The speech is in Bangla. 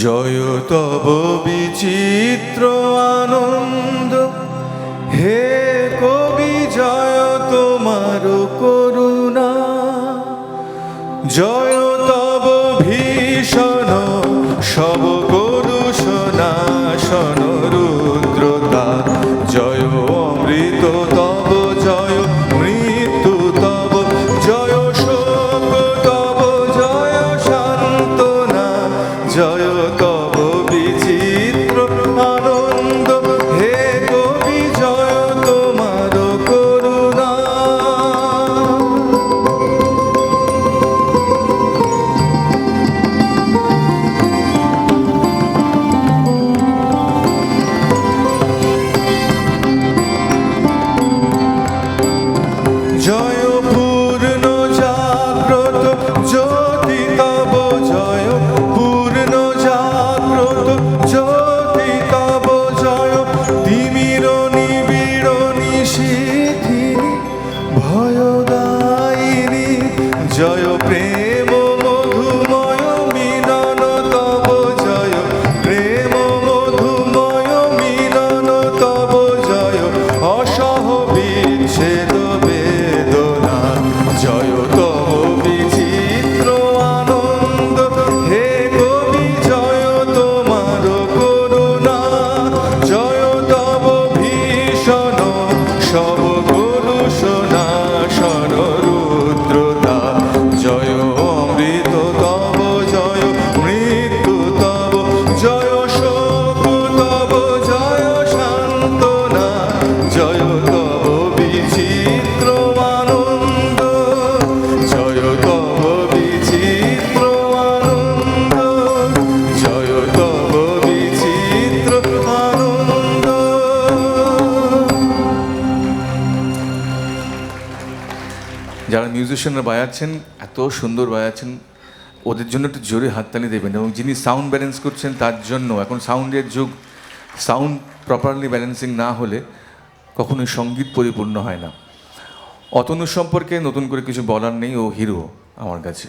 জয় তব বিচিত্র আনন্দ, হে কবি জয় তোমার করুণা। জয় তব ভীষণ সব করুষ নাশন রুদ্রতা। জয় অমৃত তব জয় মৃত্যু তব, জয় শোক তব জয় সান্ত্বনা। জয় তব বিচিত্র আনন্দ, হে কবি জয় তোমার করুণা। জয় পূর্ণ জাগ্রত জ্যোতি তব, জয় পূর্ণ জাগ্রত জ্যোতি তব, জয় তিমির নিবিড় নিশীথিনী ভয়দায়িনী। জয় প্রেম মধুময় মিলন তব, জয় প্রেম মধুময় মিলন তব, জয় অসহ বিচ্ছেদ বেদনা। জয় তব বিচিত্র আনন্দ, হে কবি জয় তোমার করুণা। জয় তব ভীষণ সব করুষ নাশন রুদ্রতা। জয় অমৃত তব জয় মৃত্যু তব, জয় শোক তব জয় সান্ত্বনা। জয় তব বিচিত্র আনন্দ, জয় তব বিচিত্র আনন্দ, জয় তব বিচিত্র আনন্দ। যারা মিউজিশিয়ানরা বাজাচ্ছেন, এত সুন্দর বাজাচ্ছেন, ওদের জন্য একটু জোরে হাততালি দেবেন। এবং যিনি সাউন্ড ব্যালেন্স করছেন তার জন্য, এখন সাউন্ডের যুগ, সাউন্ড প্রপারলি ব্যালেন্সিং না হলে কখনোই সঙ্গীত পরিপূর্ণ হয় না। অতনু সম্পর্কে নতুন করে কিছু বলার নেই, ও হিরো আমার কাছে।